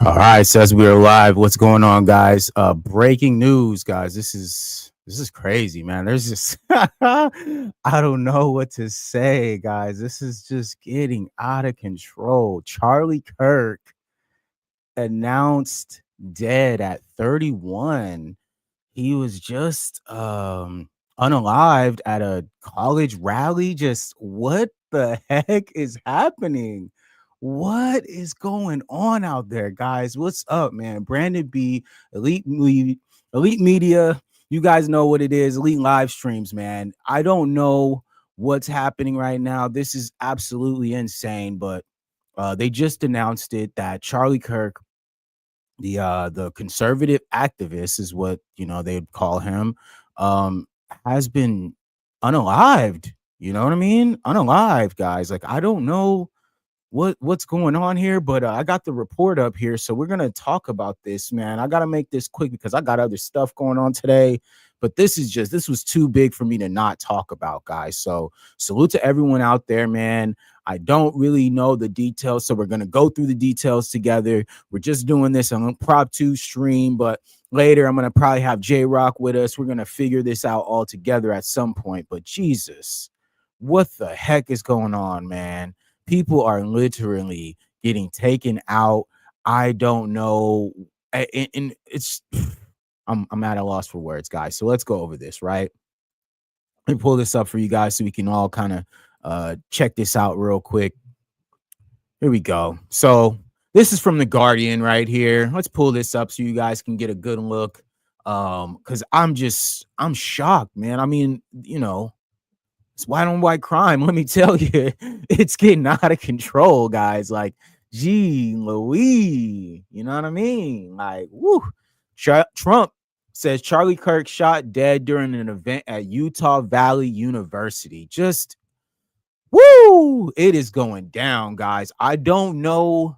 All right, says we are live. What's going on, guys? Breaking news, guys. This is crazy, man. There's just I don't know what to say, guys. This is just getting out of control. Charlie Kirk announced dead at 31. He was just unalived at a college rally. Just what the heck is happening? What is going on out there, guys? What's up, man? Brandon B, Elite Media. You guys know what it is. Elite live streams, man. I don't know what's happening right now. This is absolutely insane, but they just announced it that Charlie Kirk, the conservative activist is what they would call him, um has been unalived. You know what I mean? Unalived, guys. Like, I don't know what's going on here, but I got the report up here, so we're gonna talk about this, man. I gotta make this quick because I got other stuff going on today, but this was too big for me to not talk about, guys. So salute to everyone out there, man. I don't really know the details, so we're gonna go through the details together. We're just doing this on Prop 2 stream, but later I'm gonna probably have J Rock with us. We're gonna figure this out all together at some point. But Jesus, what the heck is going on, man? People are literally getting taken out. I don't know. And it's I'm at a loss for words, guys. So let's go over this, right? Let me pull this up for you guys so we can all kind of check this out real quick. Here we go. So this is from The Guardian right here. Let's pull this up so you guys can get a good look. Because I'm shocked, man. I mean, it's white on white crime. Let me tell you, it's getting out of control, guys. Like, gee, Louis, you know what I mean? Like, woo. Trump says Charlie Kirk shot dead during an event at Utah Valley University. Just, woo, it is going down, guys. I don't know,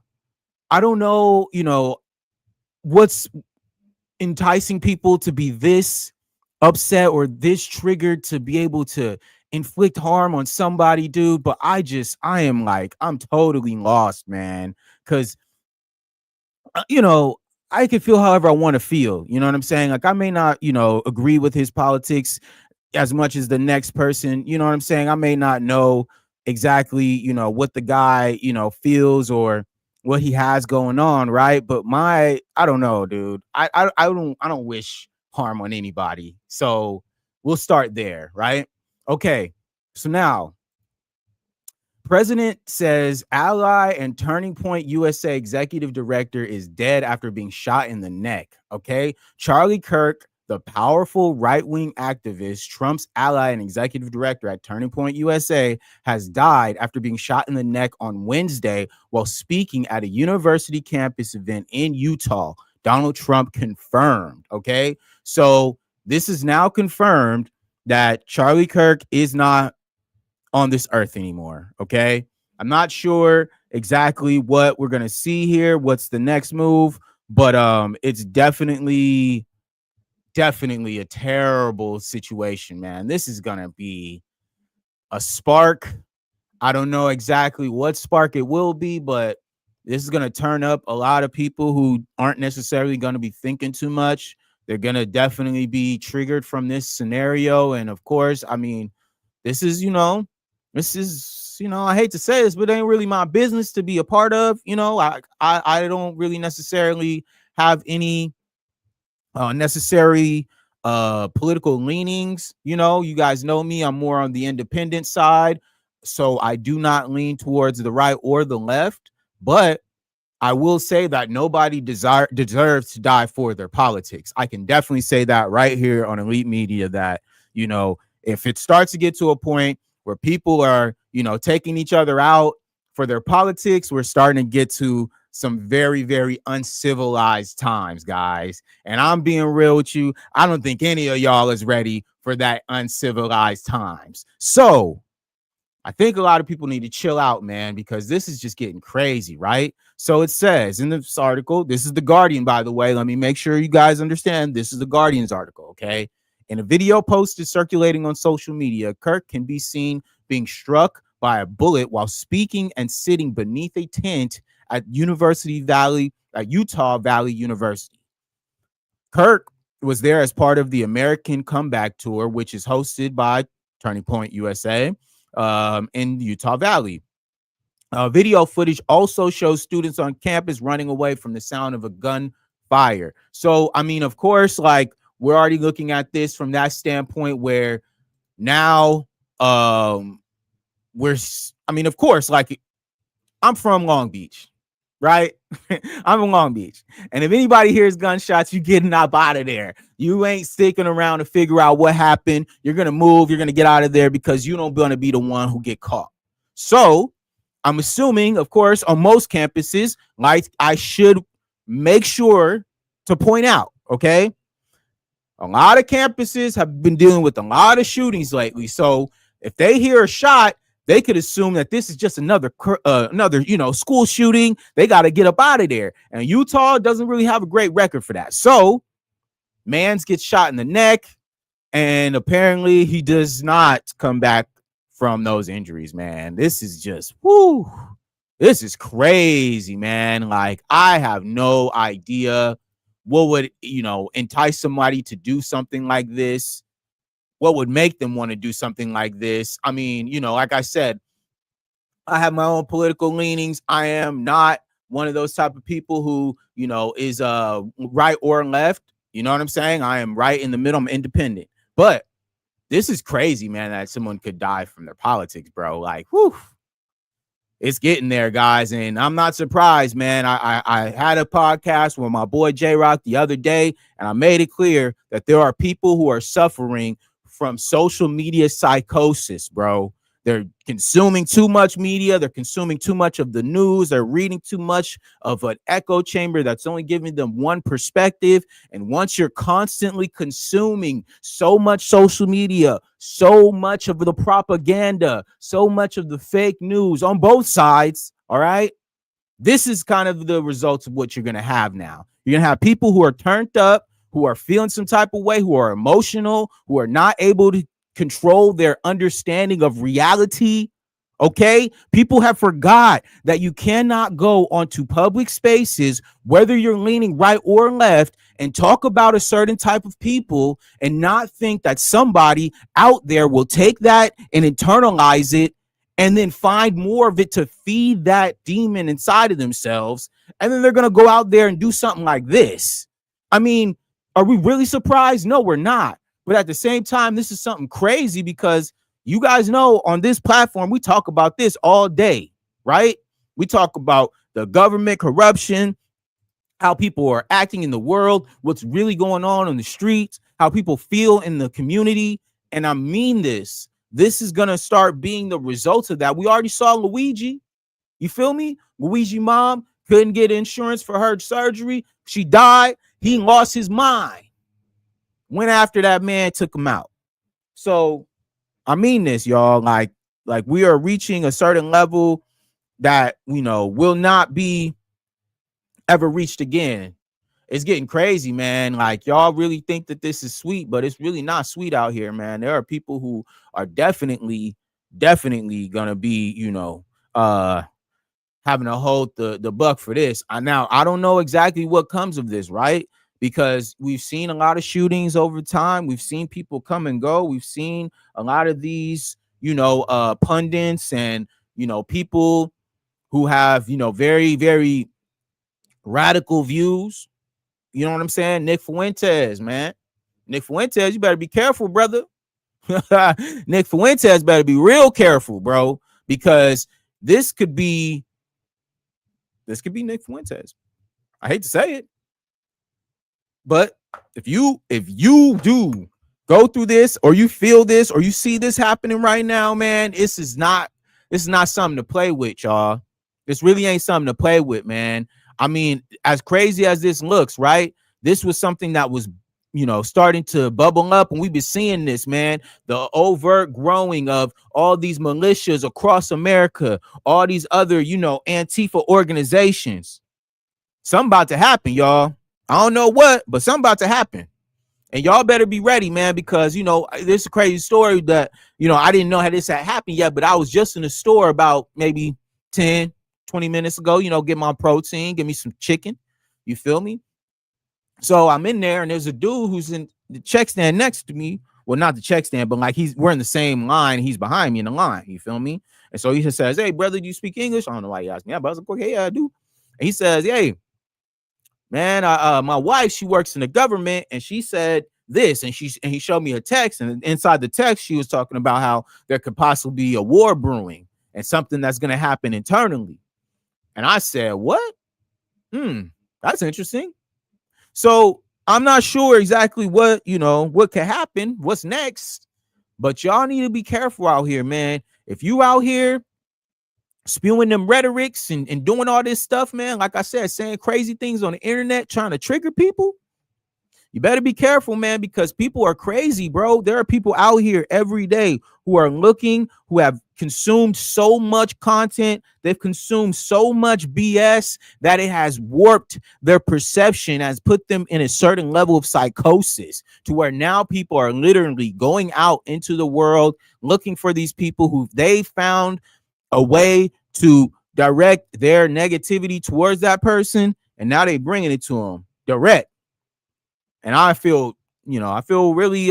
what's enticing people to be this upset or this triggered to be able to inflict harm on somebody, dude. But I'm totally lost, man. Because I can feel however I want to feel. You know what I'm saying? Like, I may not, agree with his politics as much as the next person. You know what I'm saying? I may not know exactly, what the guy, feels or what he has going on, right? But I don't know, dude. I don't wish harm on anybody. So we'll start there, right? Okay. So now, President says ally and Turning Point USA executive director is dead after being shot in the neck. Okay. Charlie Kirk, the powerful right-wing activist, Trump's ally and executive director at Turning Point USA, has died after being shot in the neck on Wednesday while speaking at a university campus event in Utah. Donald Trump confirmed. Okay. So this is now confirmed that Charlie Kirk is not on this earth anymore. Okay. I'm not sure exactly what we're gonna see here. What's the next move? But it's definitely a terrible situation, man. This is gonna be a spark. I don't know exactly what spark it will be, but this is gonna turn up a lot of people who aren't necessarily gonna be thinking too much. They're gonna definitely be triggered from this scenario. And of course, I mean, this is, I hate to say this, but it ain't really my business to be a part of. I don't really necessarily have any necessary political leanings. You guys know me. I'm more on the independent side. So I do not lean towards the right or the left. But I will say that nobody deserves to die for their politics. I can definitely say that right here on Elite Media that, if it starts to get to a point where people are, taking each other out for their politics, we're starting to get to some very, very uncivilized times, guys. And I'm being real with you. I don't think any of y'all is ready for that uncivilized times. So I think a lot of people need to chill out, man, because this is just getting crazy, right? So it says in this article, this is The Guardian, by the way. Let me make sure you guys understand this is The Guardian's article, okay? In a video posted circulating on social media, Kirk can be seen being struck by a bullet while speaking and sitting beneath a tent at University Valley at Utah Valley University. Kirk was there as part of the American Comeback Tour, which is hosted by Turning Point USA in Utah Valley. Video footage also shows students on campus running away from the sound of a gunfire. So, I mean, of course, like we're already looking at this from that standpoint where now I mean, of course, like I'm from Long Beach, right? I'm in Long Beach. And if anybody hears gunshots, you're getting up out of there. You ain't sticking around to figure out what happened. You're going to move. You're going to get out of there because you don't want to be the one who get caught. So I'm assuming, of course, on most campuses, like I should make sure to point out, okay? A lot of campuses have been dealing with a lot of shootings lately. So if they hear a shot, they could assume that this is just another school shooting. They got to get up out of there. And Utah doesn't really have a great record for that. So Mans gets shot in the neck, and apparently he does not come back from those injuries, man. This is just, whoo, this is crazy, man. Like, I have no idea what would, entice somebody to do something like this. What would make them want to do something like this? I mean, like I said, I have my own political leanings. I am not one of those type of people who, is right or left. You know what I'm saying? I am right in the middle. I'm independent. But this is crazy, man, that someone could die from their politics, bro. Like, whew. It's getting there, guys, and I'm not surprised, man. I had a podcast with my boy J-Rock the other day, and I made it clear that there are people who are suffering from social media psychosis, bro. They're consuming too much media. They're consuming too much of the news. They're reading too much of an echo chamber that's only giving them one perspective. And once you're constantly consuming so much social media, so much of the propaganda, so much of the fake news on both sides, all right, this is kind of the results of what you're going to have now. You're going to have people who are turned up, who are feeling some type of way, who are emotional, who are not able to control their understanding of reality. Okay, people have forgot that you cannot go onto public spaces, whether you're leaning right or left, and talk about a certain type of people and not think that somebody out there will take that and internalize it and then find more of it to feed that demon inside of themselves. And then they're going to go out there and do something like this. I mean, are we really surprised? No, we're not. But at the same time, this is something crazy because you guys know on this platform, we talk about this all day, right? We talk about the government corruption, how people are acting in the world, what's really going on the streets, how people feel in the community. And I mean this. This is going to start being the results of that. We already saw Luigi. You feel me? Luigi mom couldn't get insurance for her surgery. She died. He lost his mind. Went after that man, took him out. So I mean this, y'all. Like we are reaching a certain level that will not be ever reached again. It's getting crazy, man. Like, y'all really think that this is sweet, but it's really not sweet out here, man. There are people who are definitely gonna be, having to hold the buck for this. Now I don't know exactly what comes of this, right? Because we've seen a lot of shootings over time. We've seen people come and go. We've seen a lot of these, pundits and, people who have, very, very radical views. You know what I'm saying? Nick Fuentes, man. Nick Fuentes, you better be careful, brother. Nick Fuentes better be real careful, bro, because this could be Nick Fuentes. I hate to say it. But if you do go through this, or you feel this, or you see this happening right now, man, this is not something to play with, y'all. This really ain't something to play with, man. I mean, as crazy as this looks, right? This was something that was, starting to bubble up, and we've been seeing this, man. The overt growing of all these militias across America, all these other, Antifa organizations. Something about to happen, y'all. I don't know what, but something about to happen. And y'all better be ready, man, because, this is a crazy story that, I didn't know how this had happened yet, but I was just in the store about maybe 10, 20 minutes ago, get my protein, give me some chicken. You feel me? So I'm in there, and there's a dude who's in the check stand next to me. Well, not the check stand, but like we're in the same line. He's behind me in the line. You feel me? And so he just says, "Hey, brother, do you speak English?" I don't know why he asked me. Yeah, but I was like, "Okay, yeah, I do." And he says, "Hey, man, my wife, she works in the government, and she said this, and he showed me a text, and inside the text, she was talking about how there could possibly be a war brewing and something that's going to happen internally." And I said, "What? That's interesting." So I'm not sure exactly what could happen, what's next, but y'all need to be careful out here, man. If you out here spewing them rhetorics and doing all this stuff, man, like I said, saying crazy things on the internet, trying to trigger people, you better be careful, man, because people are crazy, bro. There are people out here every day who are looking, who have consumed so much content, they've consumed so much BS that it has warped their perception, has put them in a certain level of psychosis to where now people are literally going out into the world looking for these people who they found a way to direct their negativity towards that person, and now they bringing it to them direct. And I feel really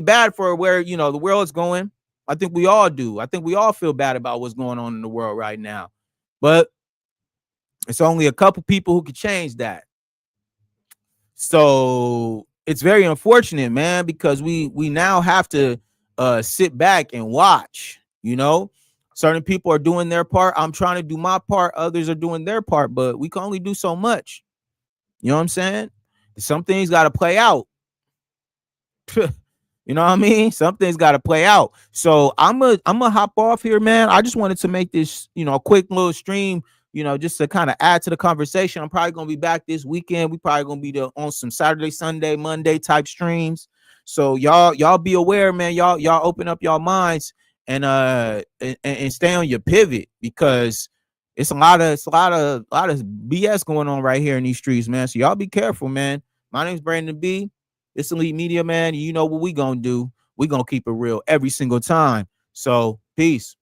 bad for where the world is going. I think we all do. I think we all feel bad about what's going on in the world right now. But it's only a couple people who could change that. So it's very unfortunate, man, because we now have to sit back and watch. Certain people are doing their part. I'm trying to do my part. Others are doing their part, but we can only do so much. You know what I'm saying? Some things got to play out. You know what I mean? Something's got to play out. So I'm gonna hop off here, man. I just wanted to make this, a quick little stream, just to kind of add to the conversation. I'm probably gonna be back this weekend. We probably gonna be on some Saturday, Sunday, Monday type streams. So y'all be aware, man. Y'all open up y'all minds and stay on your pivot, because it's a lot of BS going on right here in these streets, man. So y'all be careful, man. My name's Brandon B. It's Elite Media, man. You know what we gonna do. We gonna keep it real every single time. So peace.